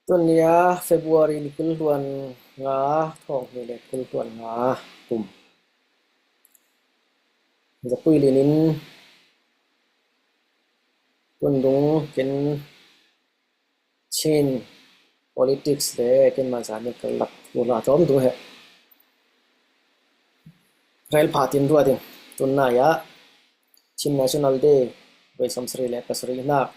ต้นเนี้ยเฟบรุรีนี่กุลตวนงาทองนี่แหละกุลตวนงากลุ่มจะปุยลินินตุนดุงเป็น change politics เลยเป็นมาจากนี่ก็หลักโบราณจอมตัวเหรอเรลพาตินตัวเองตุนนายะชิน national day ไปสมศรีเล็กสรีนัก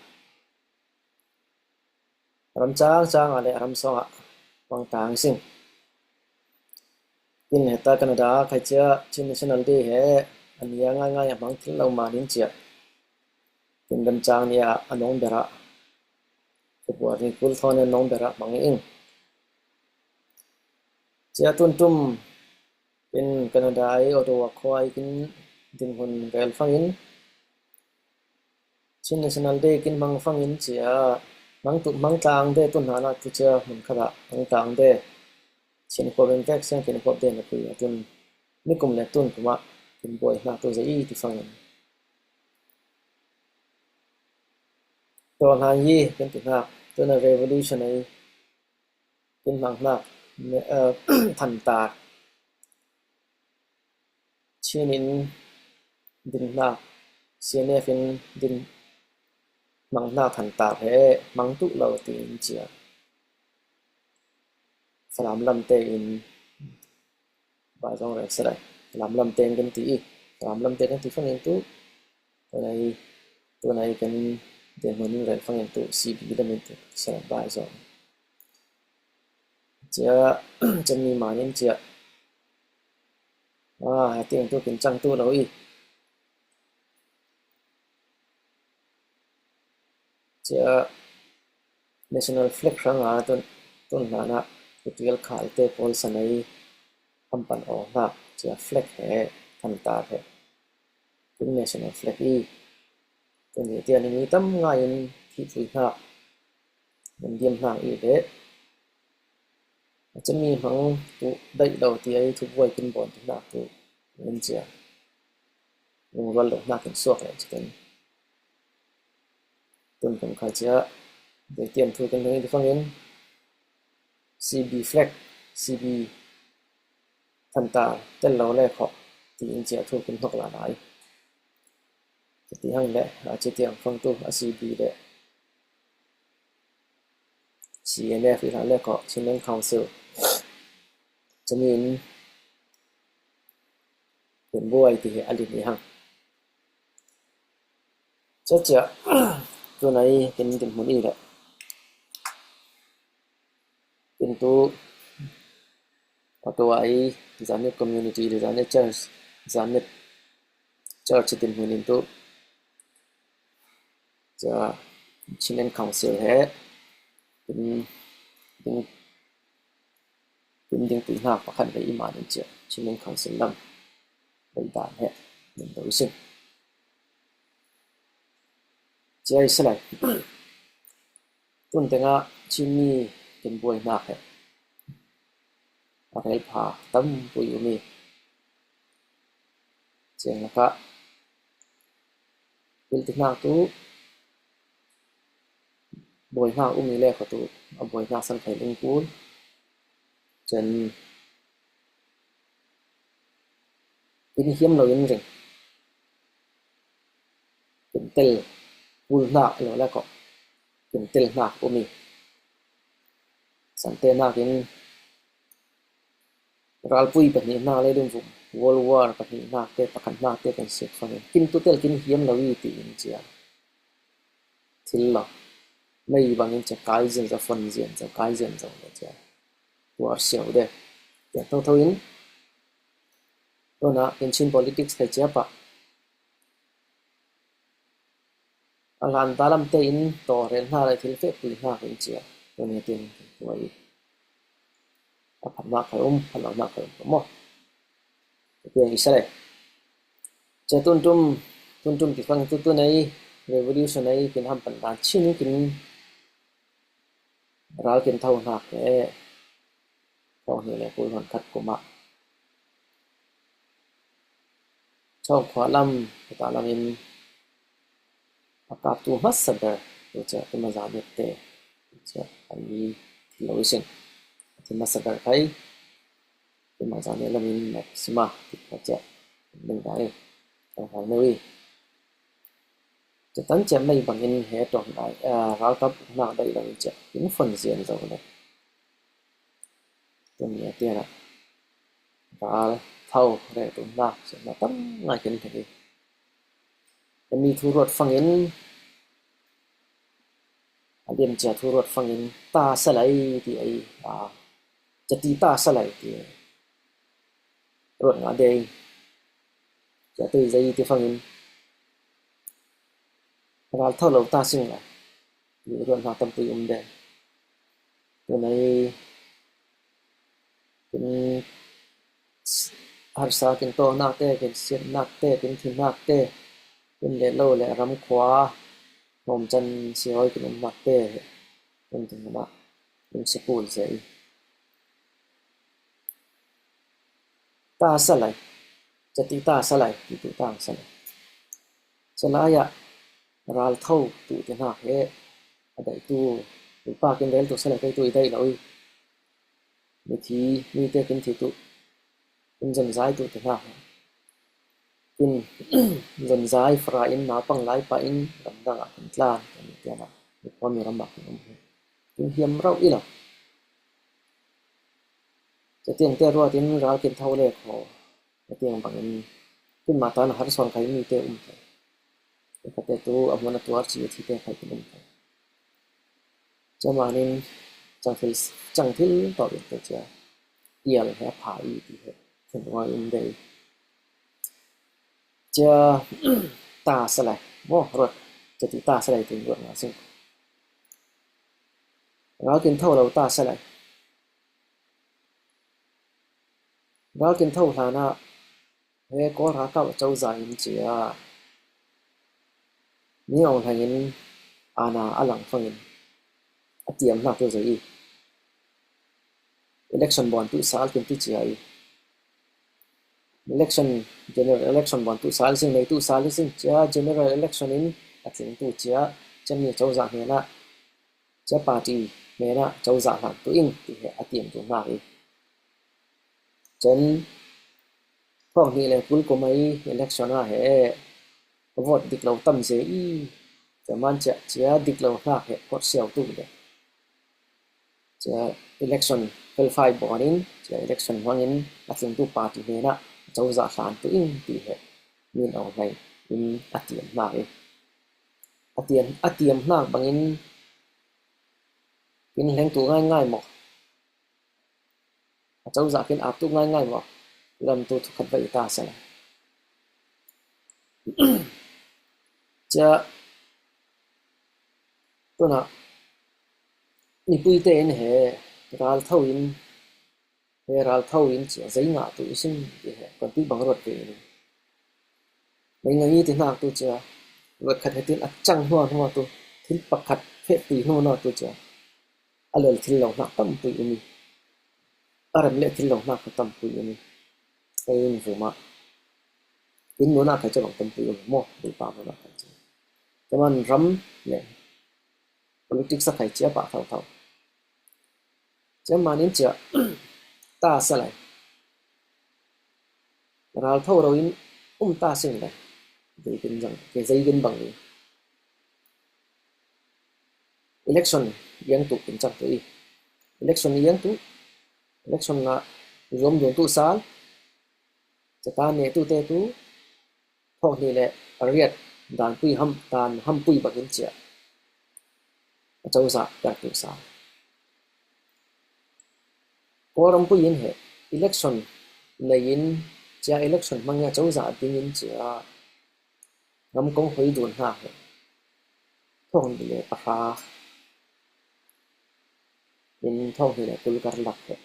รำจ้างจ้างอะไรรำสองะวังต่างสิ่งกินเหตุการณ์ดาใครเจ้าชิน national day เหรออันนี้ง่ายๆบางทีเรามาดินเจ้าเป็นรำจ้างเนี่ยอันน้องเบระเฟบรุรีกุลทอนน้องเบระบางเองเจ้าตุนตุ่มเป็นแคนาดาไอโอโตวาควายกินดินคนเรลฟังอิน ชิน national day กินมังฟังอินเจียมังตุมังกลางเดตุนหานาตุเจียมันขระมังกลางเดชินพอเป็นแท็กเซนกินพอเดนคุยตุนนิคุมเลตุนกุมาตุนบอยนาตุจะอีที่ฟังอินตัวหายีเป็นตุนหาตัวนั้น revolution ไอเป็นมังนาทันตาชินินดินนาเซียนเนฟินดินมังนาทันตาเฮมังตุเราตีนเจียสลามลำเตอิน บายจงเรสไลลำลำเต็งกันตีลำลำเต็งกันตีฟังยังตู้ตัวไหนกันเดี๋ยวมันเรฟังยังตู้ซีบีดมันตู้สลับบายจงเจ้าจะมีมาเนี่ยเจ้าหาเตียงตู้เป็นจังตู้เราอีเจ้า national flag ครั้งต้นหนานะกุฏิลขายเตะพอลสนัยคำปันออกนะเจ้า flag แห่ทันตาแห่เป็น national flag อีตัวนี้เตียนนี้ตั้มง่ายที่สุดนะมันเดียมหางอีเดะจะมีหังตุได้เราที่ไอ้ทุกวัยเป็นบอลที่หนักตุเงินเจียลงวันหลงหนักเป็นสวกเลยจะเป็นต้นของใครเจ้าเดี๋ยวเตรียมทุกกันตรงนี้ที่ฟังเงิน CB flag CB ทันตาเต้นเราแรกเขาที่อินเจียทุกเป็นหกหลายจะตีให้แหละอาจจะเตรียมฟังตู้ CB เดะ CNF อีกหลายแรกเขาชินเล่นคอนเซิลจะมีเป็นบวยที่อลินนี่ฮังจะตัวไหนเป็นถึงหุ่นอีกแหละเป็นตัวไอ้จานเน็ตคอมมูนิตี้จานเน็ตเชิร์ชจานเน็ตเชิร์ชเป็นหุ่นอินตัวจะชินเล่นคอนเซิลเหรอเป็นเป็นเป็นดึงตีหน้าประคันไปอีมาเนี่ยเจ้าชินเล่นคอนเซิลลำไปด่านเหรอหนึ่งตัวสิ่งเจ้าอิสระต้นแต่งะชินนี่เป็นบวยหนักเหรออะไรพาตั้มปุยมีเจ้าละก็เป็นตีหน้าตัวบวยหน้าอุ้มนี่แหละเขาตัวเอาบวยหน้าสันไข่ลงปูนจนอินเฮียมเรายังเร่งเป็นเตลปูนหนักแล้วก็เป็นเตลหนักอุ้มนี่สันเตหนักยัง Ralpui pahnih hna le dum vum World War pahnih hna te pakhat hna te kan siat fangin kin tutel kin hiam lawi ti in chia thil la mei bangin cha kai zen za fon zen cha kai zen zo le cha war siau de ya to thoin to na pension politics kai cha pa alan talam te in to rel hna le thil fe pui hna kan chia to ni tin wai a phan na khai phan na khai mo tiền Israelจะตุ้นที่ฟังตุ้นใน revolution ในเป็นทำปัญหาชิ้นกินเรากินเท่าหนักเลยเท่านี้เลยพูดคนคัดกุมะชอบขวาลำตาลำอินอากาศตัวมัสเบอร์ตัวจะเป็นมาจากเด็กจะอันนี้ lo isin thì massacre kai thì mà giờ này là mình maxima thì có chạy mình đấy trong hàng nơi chỉ tấn chạy mấy bằng in hệ trong đại rau tập nào đây là mình chạy những phần diện rồi này tôi nhớ tiền ạ và thâu để tụi nào sẽ là tấm ngay cái này thì mình thu ruột phăng in điểm chạy thu ruột phăng in ta sẽ lại thì ấyจะตีตาสลายที่รถงาเดงจะตีใจที่ฟังอินเราเท่าเราตาสิ่งละอยู่รถงาตั้มปุยเดงตัวในเป็นหาสากินโตนักเตะกินเสียนักเตะกินทีนักเตะกินเลโลเลรำขวาหอมจันเสียอยกินนักเตะเป็นถึงมาเป็นสกุลเสียตาสลายจะตีตาสลายที่ตีตาสลายสลายอะเราเท่าตัวที่นักเอะอะไรตัวปากินเดลตัวสลายตัวได้เลยมีทีมีเตกินที่ตัวกินจนใจตัวที่นักกินจนใจฟราอินนาปังไลปาอินลำดังอ่ะเป็นกลางเป็นเดียนะมีความมีลำบากกินเฮียมเราอีหล่ะจะเตียงเตะรัวที่เรากินเท่าเล็กพอจะเตียงบางอันขึ้นมาตอนหัดสอนใครมีเตะแต่เตะตัวอมวนตัวจีที่เตะใครกินจะมาเนี่ยจังที่ต่อเป็นตัวเจ้าเอี่ยเลยแค่ผายที่ถึงว่าอินเดียจะตาสลายบ่รถจะติดตาสลายถึงรถมาซึ่งเรากินเท่าเราตาสลายเรากินเท่าฐานะเฮ้ก็รักกับเจ้าใจอินเจียนี่เอาทางอินอาณาอลังฟังอินเตรียมหนักตัวใจelection bond tu sal kin ti chiai election general election bond tu sal sing nei tu sal sing chia general election in atling tu chia chami chau za he na chia party me na chau za han tu in ti he atiem tu na ri chen phong ni le pul ko mai election a he vote dik lo tam je i chaman chia dik lo na he pot sel tu de election qualify bonin election wangin atling tu party he na chau za hlan tu in ti he min au nai in atiam na e atiam na bangin in leng tu ngai ngai mo chau za kin ap tu ngai ngai mo lam tu khat vai ta sa cha tu na ni pui te en he ral thau in he ral thau in chi zai nga tu isin ti he kon ti bang rot pe ni mai ngai ti nak tu cha rot khat hetin achang huwa tu thil pakhat phe ti no tu cha alel thil lo nak tam pui ni aram le thil lo nak tam pui ni ai ni fu ma in no na kha cha bang tam pui mo du pa no na kha cha kaman ram le politics sa khai chia pa thau chấm mà nên chợ ta sẽ lại rồi thâu đầu in ta sinh lại vì tin rằng cái dây bên bằng election yang tu in chắc tới election yang tu election là gồm dùng tu salจะตาเนี่ยtu te tuพวกนี้แหละเรียกด่านปุยห้ำปุยบักอินเจียเจ้าสาอยากtu sal orang pun ini he election lain jia election mangya chau za dingin chia ngam kong hoi dun ha he thong le pa in thong le tul kar lak he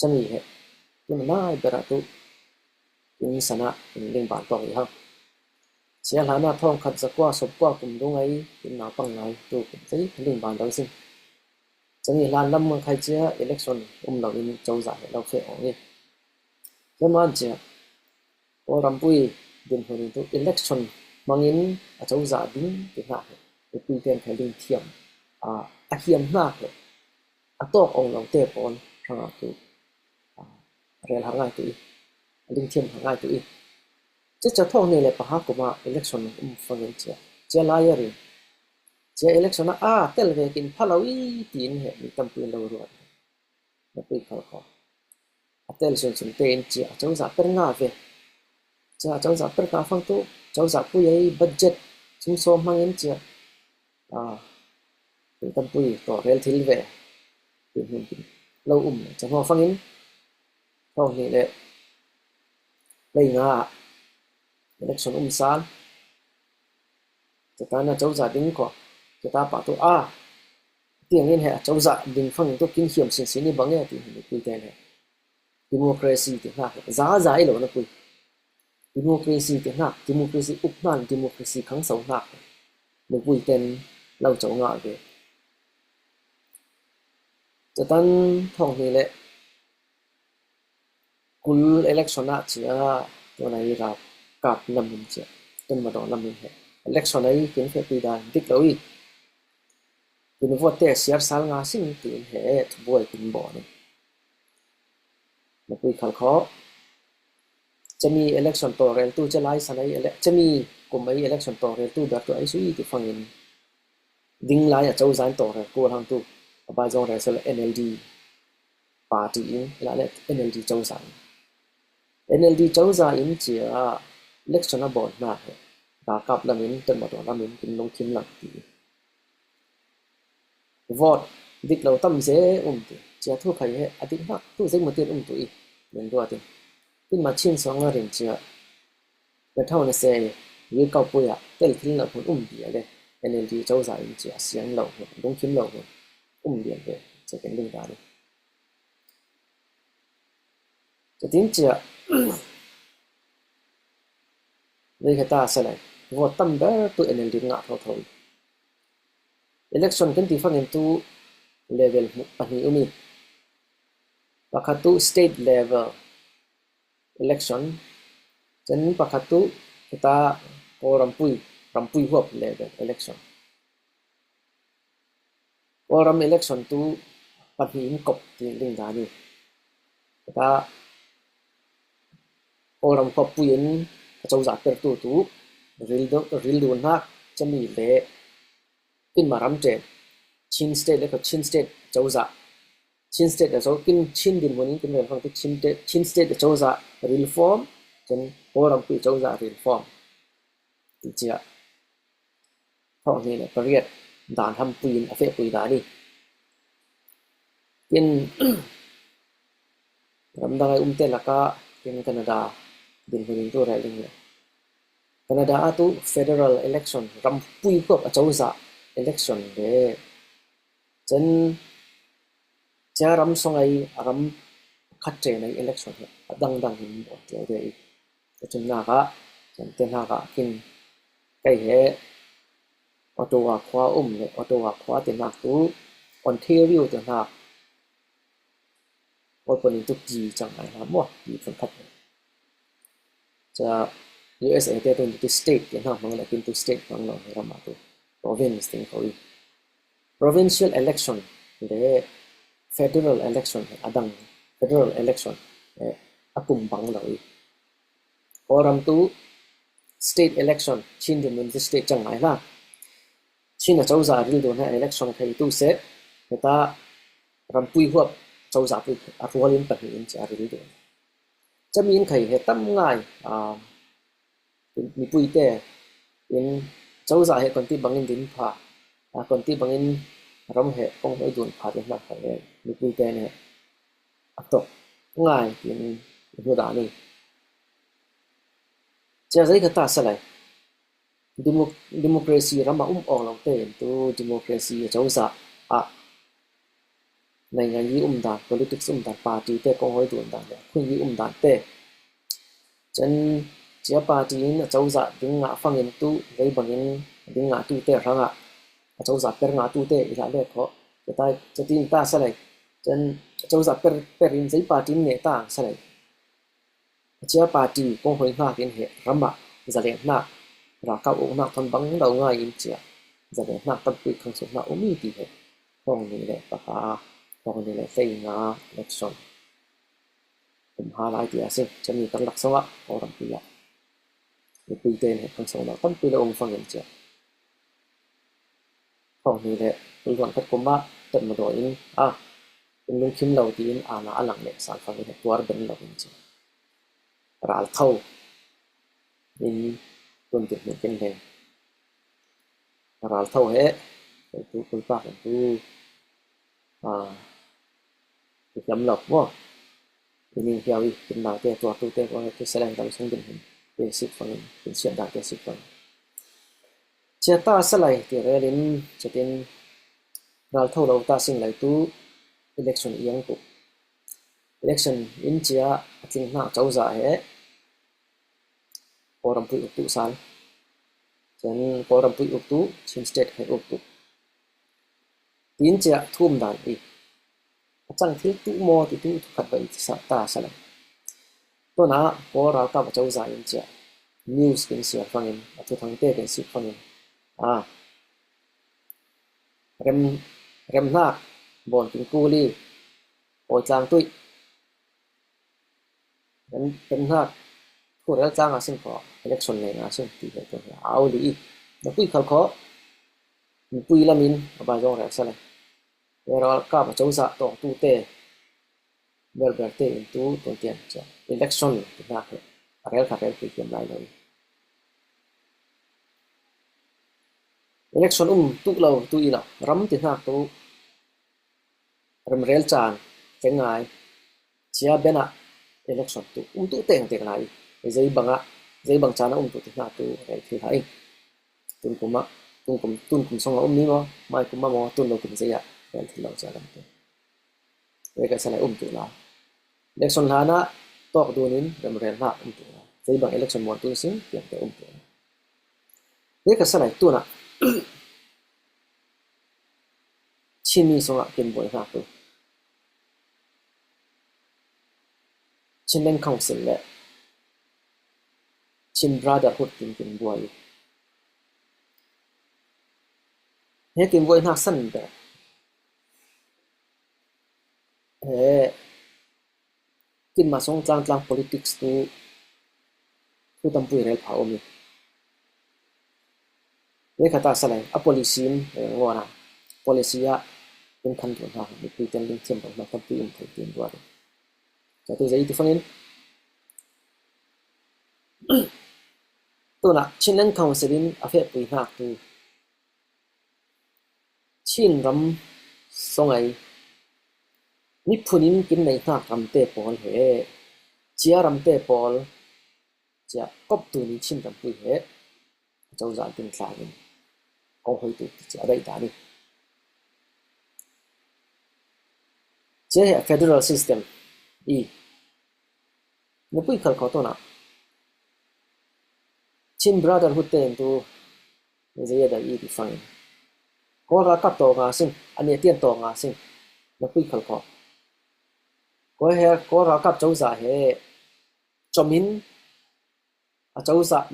chami he tu na bera tu in sana in ling ban tong ha chia la na thong khat zakwa sopwa kum dong ai in na pang ngai tu sei ling ban dong sing chẳng như lan lâm khai chia election đầu in châu giải đầu phệ ở nghe cho nên chia có làm bùi điền hồi tu election mang in ở châu giải đúng cái nào cái quy tiền phải linh thiểm hiểm na atok ong long te pon hanga tu rel hangai tu ling thiam hangai tu che cha thong ne le pa ha kuma election fangin che la yari che election a tel ve kin phalawi tin he mi tampi lo ro na pui khal kho atel sun sun te in chi a chau za per nga ve cha chau za per ka phang tu chau za pu ye budget chung so mangin chi a mi tampi to rel thil ve tin hin lo cha ho phangin thong ni le lei nga election san ta na chau za ding ko ta pa tu a tiếng in hệ châu dạ đình phong tôi kinh nghiệm sinh sinh đi bằng nghe thì mình quy tên này democracy tiếng nào giá giá lỗ nó quy democracy tiếng nào democracy úc nan democracy kháng sống nào mình quy tên lâu châu ngọ về cho tan thông thì lệ cú election á chỉ làตัวnày là cặp năm mình chỉ tên mà đó năm mình hệ election ấy tiếng phép quy đàn tích lỗiคุณว่าแต่เสียสารงาสิ่งที่เหตุบ่อยคุณบ่อนี่มาคุยขันเขาจะมี election ต่อเรนตู้จะไล่สนายจะมีกลุ่มไอ้ election ต่อเรนตู้แบบตัวไอ้สุยที่ฟังยินดิ้งไล่อะเจ้าจันต่อเรนกูทางตู้บางจงเรนเซล NLD ปาร์ตี้อินแล้วเนี่ย NLD เจ้าจัน NLD เจ้าจันอินเจ้า election น่ะบ่อนมากเลยดากับละมินจนมาตัวละมินกินลงทิมหลังตีvote dik lo tam ze ti chia thu khai he adik na tu ze motin tu I men do atin tin ma chin so nga rin chia la thau na se yi kau pu ya tel thil na phun bi ale NLD chau za in chia siang lo he dong kim lo he bien he che ken ding da ni che tin chia nei ka ta sa lai vote tam ba tu NLD nga tho thoi election kan ti fangin tu level pani umi pakatu state level election chen pakatu kita ko rampui hop level election ram election tu pani in kop ti ling da ni kita ram kop puin chau za per tu ril do na chami le kin maram te chin state le ko chin state chauza chin state da so kin chin din monin kin vel phang te chin state da chauza reform chen oram pi chauza reform ti chia thong ni le pariat dan ham puin afe pui da ni kin ram da umte laka kin Canada din monin to ra ling le Canada atu federal election ram pui ko chauza election de chen charam songai aram khatre nai election dang dang hin bo te de chen na ga chen te na ga kin kai he Ottawa khwa le Ottawa khwa te na tu Ontario te na open to ji chang ai ha mo ji phun khat cha USA te to state te na mang la kin to state mang lo ram ma tu province thing koi provincial election the federal election adang federal election akum bang loi oram tu state election chin de mun state chang ai la chin a chauza ril do na election khai tu se ta ram pui huap chauza pui a rualin pa hin cha ril do chamin khai he tam ngai mi pui te in châu giả hệ còn ti bằng in đến phá còn ti bằng in ram hệ không phải đồn phá đến mặt phải được quy tên này áp dụng ngay thì vừa đã này chỉ giấy cái ta sẽ lại democracy ram mà ở lòng tên tu democracy châu giả này ngành gì đàn politics đàn party te không phải đồn đàn khuyên gì đàn te chân chia party na châu giả tiếng ngã phang in tu gây bằng in tiếng ngã tu te răng ạ châu giả per ngã tu te là lệ khó cái tai cho tin ta sẽ này chân châu giả per in giấy party nhẹ ta sẽ này chia party con hồi ngã in hệ rắm ạ giả lệ na ra cao ống na thằng bắn đầu ngay in chia giả lệ na tập quy không số na ôm đi hệ không như lệ bà còn này là xây ngã election cũng hà lại thì sinh cho mình tăng đặc sống ạ có làm gì ạ để quy tên hệ tăng sống đó tâm quy là ông phong nhận chưa còn này là tôi còn cách cũng mát tận một đội in in lung kim lâu thì in là lặng lẽ sản phẩm này tuar bên lâu in chưa ral thâu in tuần tiệc một cái này ral thâu hệ tôi cũng phát tôi cái nhắm lọc quá ini hiawi kinna te to tu te ko te seleng dam sung din te sik phang tin sian da te sik phang che ta salai ti relin chetin ral tho lo ta sing lai tu election yang tu election in chia atling na chau za he forum pu tu san chen forum pu tu chin state he tu tin chia thum dan i chẳng thiếu tu mò thì tu khát vậy sa ta sa lại tôi nói có rau ta châu dài như vậy news cái sự phăng in tôi thằng tê cái sự phăng in rem rem na bọn kinh cu li ôi trang tôi rem na cô đã trang à sinh có election này à sinh thì phải tôi áo đi nó quy khó quy là mình bà dòng ra sa lại rồi các châu dài tổ tu tê berberte itu penting aja election kita real kafel kita lain election tu lâu tu ila ram ti na tu ram real chan kengai chia bena election tu tu teng teng lai zai bang chan tu ti na tu real thi hai tun kum song ni mo mai kuma mo tun lo kum zai ya real thi lo cha lam tu cái sai tu la election hana tok dunin remren ha tu sei bang election mon tu sing tiang te tu cái sai tu na chini songa kin boy ha tu chin council le chin brotherhood kin boy he kin boy na san be he kin ma song tlang politics tu tam pui rel phao mi le khata salai a policy ngora policy a in khan thon ha mi pi ten ling chem ba tam pui thai tin wa cha tu zai ti fangin tu na chin council in a fe pui na tu chin ram songai ni phunin kin nei na kam te pol he chia ram te pol chia kop tu ni chin ram pui he châu giản tin khai ni ông hơi tu chia dai ta ni chia he federal system i ni pui khal ko to na chin brotherhood ten tu ni zai da i di fang ko ra ka to nga sing ani tian to nga sing ni pui khal ko có ra cấp châu giả hệ cho mình châu giả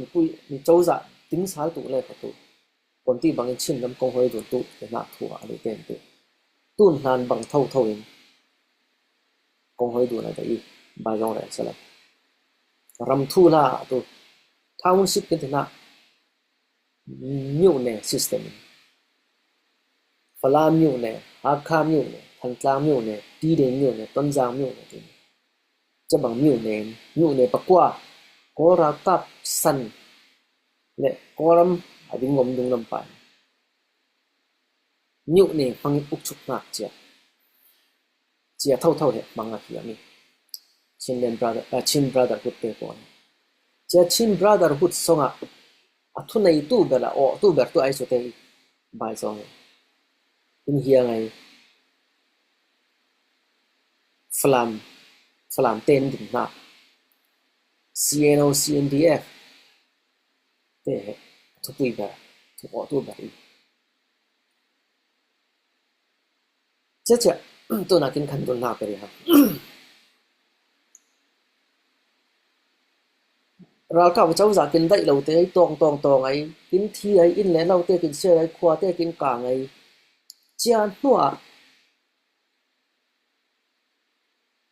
mình châu giả tính sai tụ lên phải tụ còn ti bằng chín năm công hội rồi tụ để nạp thua để tiền tụ tuôn nan bằng thâu in công hội đủ này đấy bài dòng này sẽ là ram thu là tụ township cái thế nào nhiều nè system Phalam nhiều nè Hakam nhiều nè Thành Tlam nhiều nè đi đến nhiều nè Tuân Giang nhiều nè thì cho bằng nhiều nè bạc qua có ra cáp sân lệ có lắm ở bên ngầm đông lâm phải nhiều nè bằng úc chụp nạc chia thâu hệ bằng là hiểu mi chin brotherhood pe con chia chin brotherhood xong à thu này tu bela tu ber tu ai số tây bài xong in here này Flam tên đỉnh nạp CNO CNDF để thu bùi bè thu bỏ tu bè chết tôi là kinh khăn tôi nạp cái hả rồi cả cháu giả kinh đậy lâu tế tòng ấy kinh thi ấy in lẽ lâu tế kinh xe ấy khoa tế kinh cảng ấy chia nua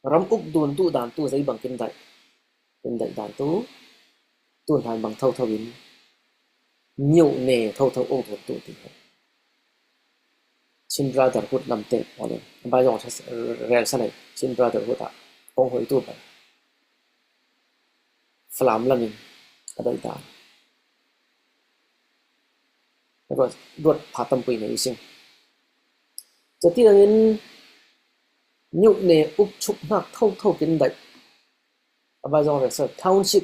ram uk dun tu dan tu zai bang kin dai dan tu han bang thâu thâu in nhiều nè thâu thâu ông thâu tu thì Chin Brotherhood làm tệ hoặc là bây giờ rèn sau này Chin Brotherhood à ông hội tu vậy Flam là mình ở đây ta rồi đuột phá tâm quỷ này sinh cho tí là nên nhục nề úp trục nạc thâu thâu kinh đấy bây giờ là sợ township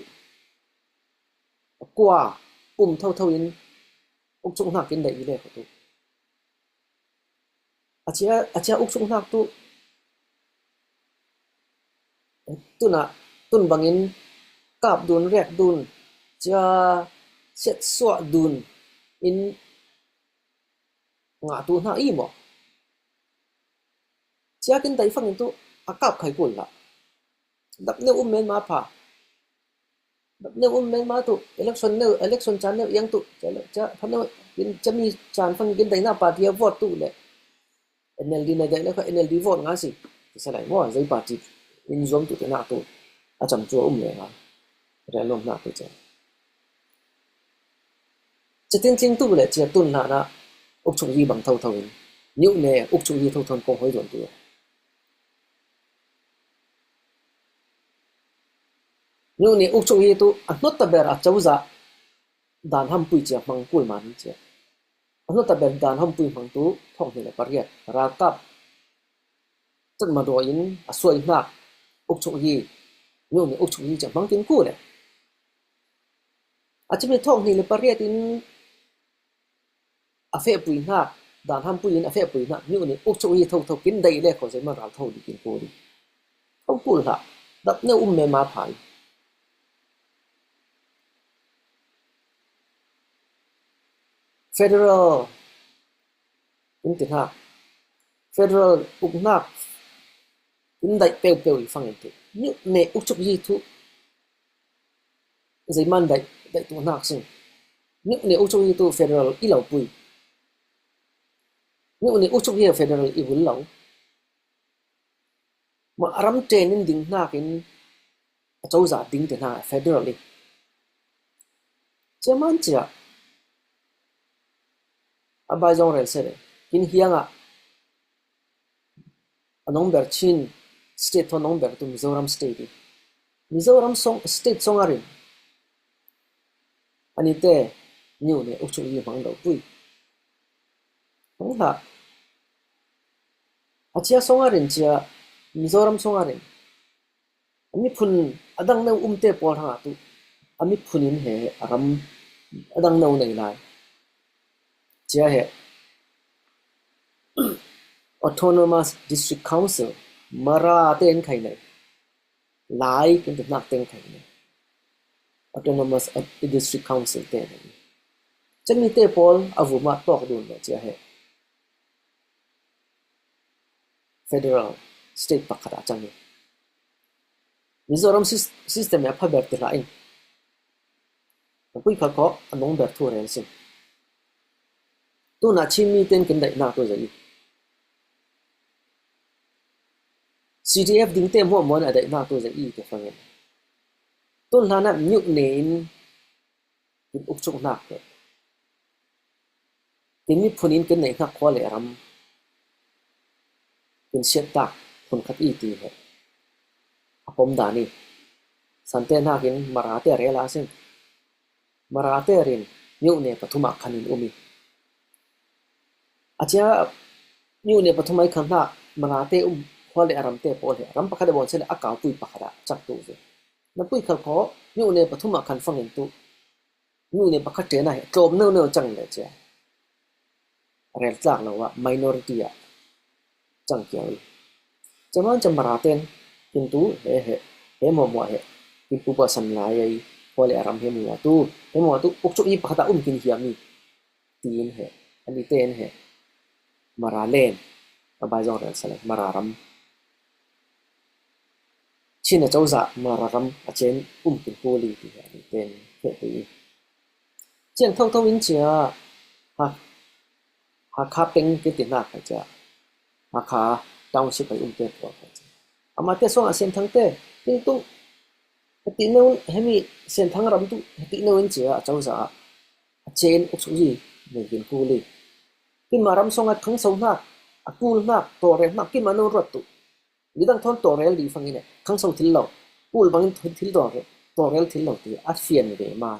qua thâu thâu in úp trục nạc kinh đấy như này của tôi à úp trục nạc tu na tun bangin kap dun rek dun cha set so dun in nga tu na i mo cha kin dai phang tu akap khai kul la dap ne men ma pha dap ne men ma tu election chan ne yang tu cha phan ne in chami chan phang kin dai na party vote tu le NLD na dai le kha NLD vote nga si sa lai mo zai party in zom tu na tu a cham chu le nga re lom na tu cha tin tin tu le cha tun na uk chung yi bang thâu thâu in nhiêu nè uk chung yi thâu thâu công hối dọn tu nhiêu nè uk chung yi tu anot ta ber a chauza dan ham pui cha mang kul man cha anot ta ber dan ham pui mang tu thong ne pariat ra kap chân mà do in a suai na uk chung yi nhiêu nè uk chung yi cha mang tin ku le a chim thong ne pariat in a fe pui na dan ham pui in a fe pui na nhiêu nè uk chung yi thâu thâu kin dai le ko sai ma ra thâu di kin ku di không kul ha đập ne me ma phai federal in tin ha federal uk nak in dai peu i phang tu ni ne uk chuk yi thu zai man dai tu nak sing ni ne uk chuk yi tu federal i lo pui ni ne uk chuk yi federal i bul lo ma aram train in ding nak in chau za ding tin ha federal i chaman cha abai jong rel se in hianga anong ber chin state to nong ber tu Mizoram state Mizoram song state song arin ani te new ne uk chung yi mang do pui ha achia song arin chia Mizoram song arin ami phun adang no te por ha tu ami phunin he aram adang no nei lai chia he autonomous district council mara ten khai nei lai kin tu nak ten khai nei autonomous district council ten chami te pol avuma tok dun le chia he federal state pakhara changi Mizoram system ya phaber ti lain pui kha ko anong ber thu ren sin tu na chimi ten kin dai na to zai CTF ding te mo mon adai na to zai ke fangen tun lana nyuk nein in uk chung nak ke tin mi phunin ken nei kha khole ram in set tak phun khat i ti he apom dani sante na kin marate rela sin marate rin nyuk ne pathuma khanin umi achia nyuk ne pathumai khanna marate khole aram te pol he ram pakhade bon sele akaw pui pakhada chak tu je na pui khal kho nyuk ne pathuma khan fangin tu nyuk ne pakhate na he tlom no chang le che rel tlak lo wa minority ya chang kyau chaman chamaraten kintu he mo he kin pu pa san lai ai khole aram he mu tu he mo tu uk chu i pakhada kin hiam ni tin he ani ten he maralen abai jong rel sale mararam china chauza mararam achen kin poli ti ani ten he ti chen thâu thâu in chia ha kha peng ke ti na kha cha ha kha township ai te po kha cha amate song a sen thang te tin tu ti no hemi sen thang ram tu ti no in chia chau za chen uk su ji ne gin ku li tin maram song a thang so na a kul na to re na kin mano rot tu lidang thon to rel di fangine khang so thil lo kul bang thil do re to rel thil lo ti a fian ve ma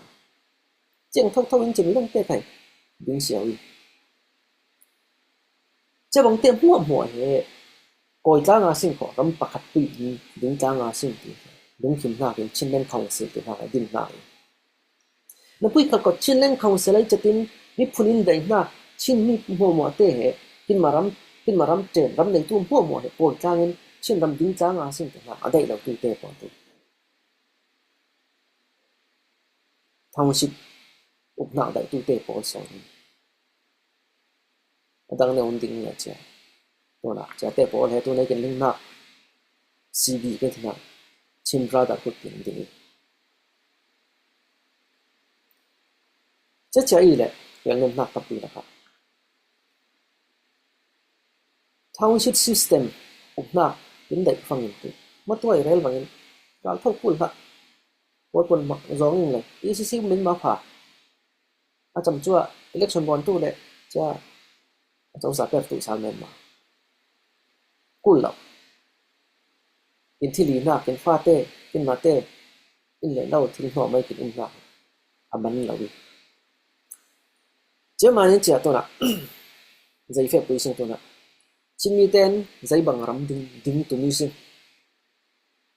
cheng thok thok in chim long te kai ding xiao yi che bang te huo mo he koi cha nga sing ko ram pakhat pi ding cha nga sing ti ding kim na kin chin len council ti ha din na na pui ka ko chin len council ai chatin ni phunin dai na chin ni mo mo te he kin maram ten ram nei tu mo mo he koi cha ngin chin ram ding cha nga sing ti ha adai lo tu te ko tu township uk na dai tu te ko so ni adang ne on ding ya cha to na cha te ko he tu nei kin ling na cv ke thina chin ra da ku tin ding cha cha yi le yang nem na ka pi la ka township system uk na in dai phang in tu ma toi rel bangin kal thok pul ha pol pol ma zong le ecc min ma pha a cham chua election bon tu le cha cháu sa per tu sa men ma kul lo in thili na ken fa te kin ma te in le lo thil no mai kin na aman lo wi che ma ni cha to na zai fe pu sing to na chin mi ten zai bang ram ding ding tu mi sing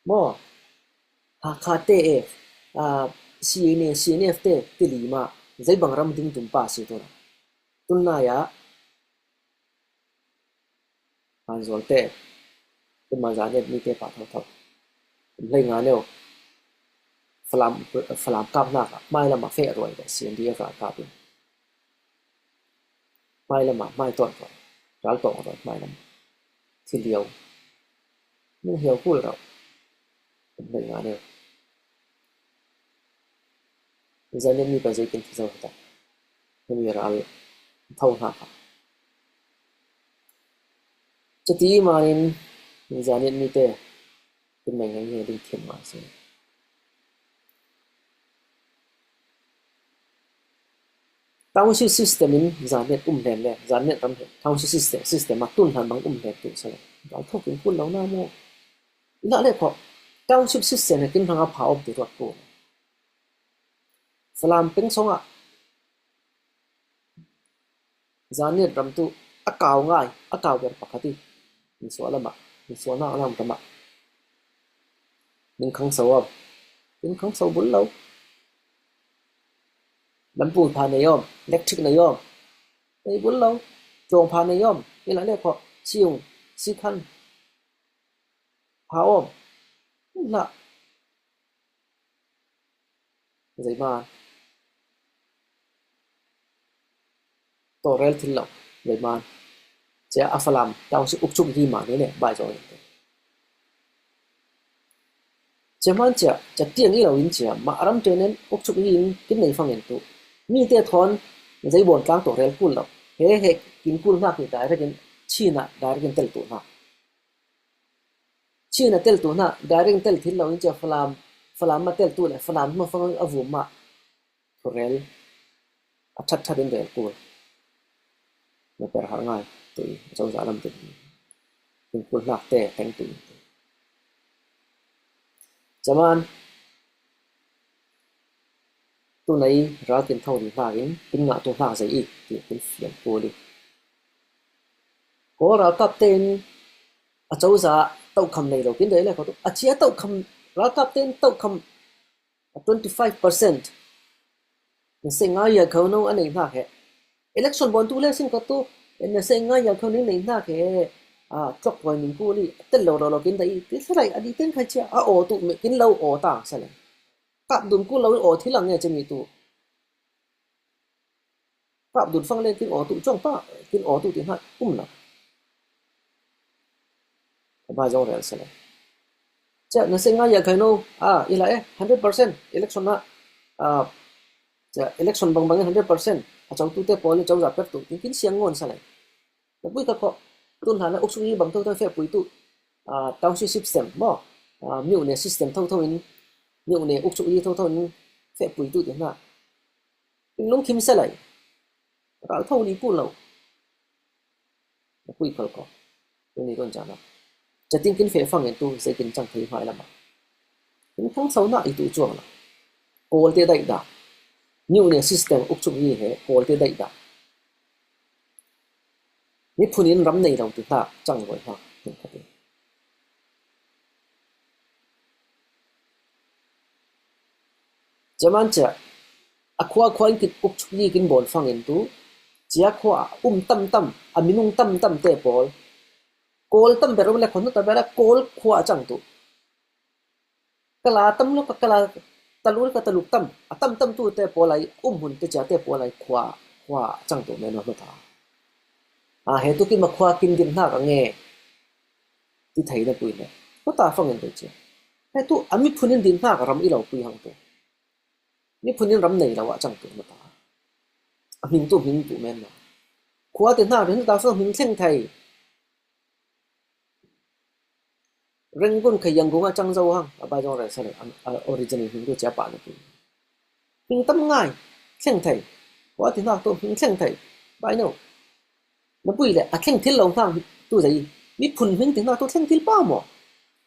mo ha kha te e a cnf te ti li ma zai bang ram ding tum pa si to na tun na ya han zol te kun ma za ne mi te pa thau thau lấy ngã neo phlam cáp nạc mai là mà phê rồi để xiên đi vào cáp mai là mà mai tuần rồi ráo tổ rồi mai là thì liều nhưng hiểu cool rồi lấy ngã neo giờ nên mi bây giờ kinh tế ta nên mi ra thâu hạt cho tí mà nên giờ nên mi te cái mình nghe đi thiên mà xem township system in zanet len le zanet ram township system ma tun han bang len tu sa dal thok in pun lo na mo la le ko township system ne kin hanga pha op ti rot ko salam peng songa zanet ram tu akaw ngai akaw ber pakati ni so la ma ni so na lam ta ma ning khang so bul lo lam pu pha ne yom electric ne yom ei bul lo chong pha ne yom ni la le ko chiung si khan pha om la zai ma to rel thil lo zai ma che afalam taw si uk chuk hi ma ne bai zo che man cha tiang i lo in cha ma ram tenen uk chuk hi in kin nei phang en tu mi te thon zai bon tlang to rel kul lo he kin kul na ki dai rekin china dai rekin tel tu na china tel tu na dai rekin tel thil lo in cha falam ma tel tu le falam ma phang avum ma to rel a that in rel kul na per har ngai tu chau za lam tu kin kul na te teng tu chaman tu này ra tiền thâu thì hoa in ngã tu hoa dậy thì cái phiền cô đi có ra cặp tên à cháu già tàu cầm này đầu tiên đấy là có à chia tàu cầm ra cặp tên tàu cầm 25% nó sẽ ngay giờ khâu nó anh ấy nào cái election bọn tu lên xin có tu nó sẽ ngay giờ khâu này nào cái à chọc vào mình cô đi tên lâu đầu tiên đấy cái này anh đi tên khai chia à ổ tụ mình cái lâu ổ tảng sao này cặp đun cô lâu ổ thì là nghe cho mình tu cặp đun phăng lên cái ổ tụ trong ta cái ổ tụ tiếng Hàn là vài dòng rồi sao này chắc nó sẽ ngay giờ cái nó à ý là 100% election na à election bằng bằng 100% à trong tu te poli trong zapet tu cái siang ngon sao này nó bui cái có tuần Hàn là ốc suy bằng tôi phép bui tu township system mo miu ne system thâu in miu ne uk chu i thâu in fe pui tu tin na in long kim salai ral thâu ni pu lo pui khol ko ni kon jana chatin kin fe phang en tu sai kin chang thei mai lama in thang sau na i tu chuang la kol te dai da miu ne system uk chu i he kol te dai da ni phunin ram nei lo tu ta chang goi ha Jaman cha akwa khwain kit uk chukni kin bol phang in tu chia khwa tam aminung tam te pol kol tam bero le khonu ta bera kol khwa chang tu kala tam lo kala talur ka taluk tam tam tu te polai hun te cha te polai khwa chang tu me no tha he tu ki ma khwa kin din na ka nge ti thai na pui le ko ta phang in tu che he tu ami phunin din na ka ram i lo pui hang tu ni phunin ram nei lawa chang tu ma ta hình tu men ma khwa te na ren ta so hình thleng thai reng gun khayang gunga chang zo hang ba jong ra sa original hình tu cha pa na tu hình tam ngai thleng thai khwa te na to hình thleng thai bai no nó bui le a thleng thil lo hang tu zai mi phun hình te na to thleng thil pa mo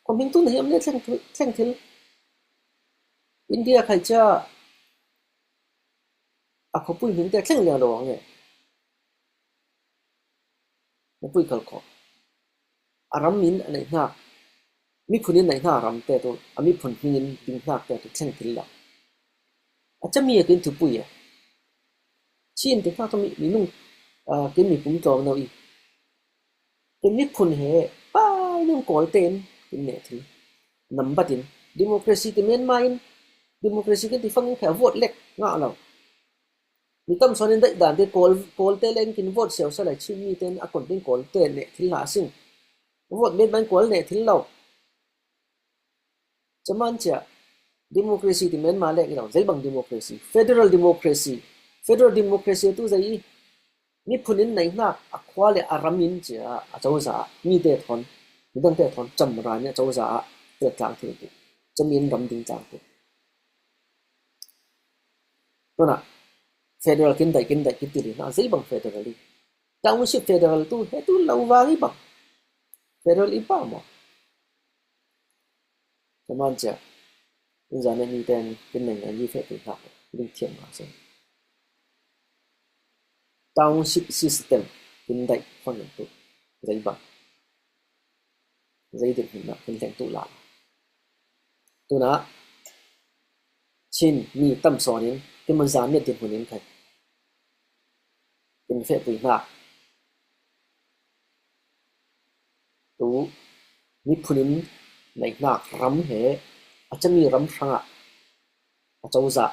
kon hình tu nei am le thleng thil India khai cha ko pui hình te thleng le lo nge nó pui khal ko aram min nei na mi phunin nei na ram te to ami phun hingin ding na te to thleng thil la acha mi kin thu pui chin te na to mi nung kin mi pum to no i kin mi phun he pa nung kol ten kin ne thil number tin democracy ti men main democracy kin ti phang kha vote lek nga lo mi tam sonin dai dan te kol te len kin vote sel sa la chin mi ten akon tin kol te ne thil la sing vote men ban kol ne thil lo chaman cha democracy ti men ma le lo zai bang democracy federal democracy tu zai ni phunin nei na akhwa le aramin cha a chawza mi te thon mi dang te thon cham ra nya chawza te tlang thil tu chamin ram ding chang tu to na federal kin dai kin ti na zai bang federally township federal tu he tu lo wa ri bang federal i pa mo chaman cha in zane ni ten kin nei na ni fe tu ha ling thiam ma se township system kin dai phang tu zai bang zai được na kin teng tu la tu na chin mi tam sonin kin man zan ne tin hunin khai kin fe pui na tu mi phunin nei na ram he achami ram thanga achauza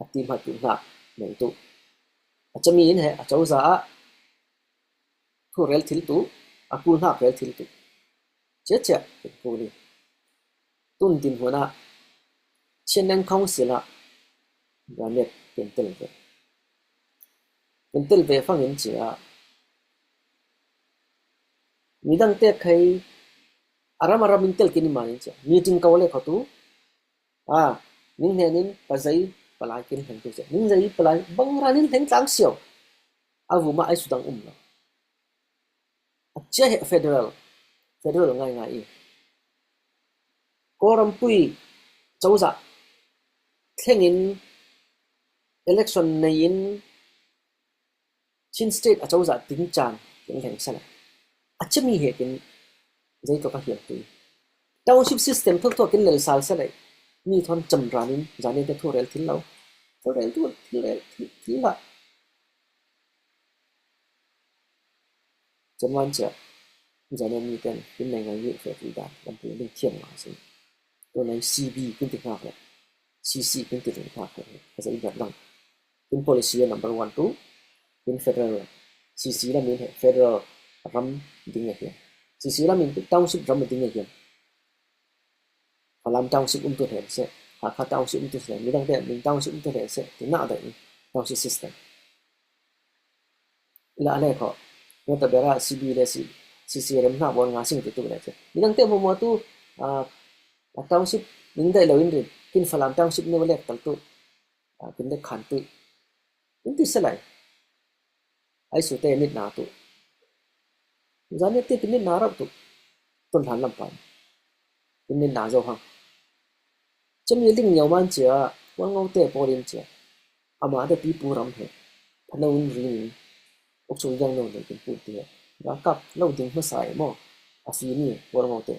ati ma tu na nei tu achami in he achauza thu rel thil tu aku na rel thil tu che pu ni tun tin hona chen nang khong sila ga net pentel ve phang in chia mi dang te khai aram intel kin ma ni cha meeting ka le khatu ning he nin pa zai palai kin thang tu cha ning zai palai bang ranin theng tlang sio avu ma ai sudang la che he federal ngai i koram pui chauza thlengin election nei in chin state a chauza ting chan kin theng sana achami he kin zai to ka hiam tu township system thok kin lel sal sa lai mi thon cham ranin jane te thorel thil lo thorel tu thil la chaman cha jane mi ten kin nei ngai ye fe tu da lam pu ling thiam ma se to nei cb kin ti khak le cc kin ti ling khak le zai ga lang kin policy number 1 2 kin federal cc la min he federal ram ding he cc la min township ram ding he làm township tu thể sẽ khá township tu thể mình đang để mình township tu thể sẽ thì nã đấy township system là này họ người ta bây giờ CCM na bon nga sing tu na che ninang te mo tu township ning dai lo in ri kin falam township ne wale tal tu kin de khan tu in ti salai ai su te nit na tu zane te kin na ra tu ton han lam pan kin na zo hang chemi ling nyaw man chia wal ngau te porin chia ama da pi puram he phano un ri ni ok chung yang no le kin pu ti ra kap lo ding ma sai mo a fi ni wal ngau te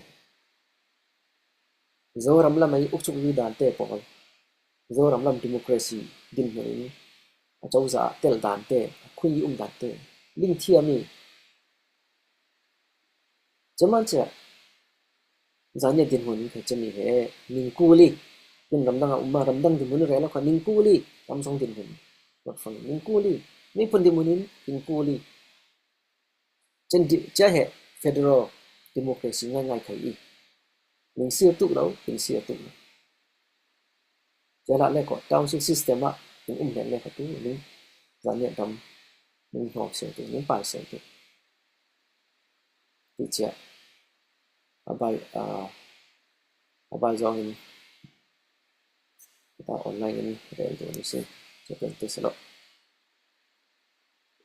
zo ram lam ai ok chung wi dan te pol zo ram lam democracy din mai a chau za tel dan te khui dan te ling thia mi chaman chia zanya din hun ke chemi he ning kuli kin ramdang umma ramdang din hun re la khaning kuli tam song din hun not fang ning kuli ni pun din munin ning kuli chen di cha he federal democracy ngai ngai khai i ning sia tu lo ning sia tu cha la le ko township system a ning len le ka tu ning zanya dam ning hok se tu ning pai se tu ti cha abai abai zong in ta online ini re tu ni se cha tu se lo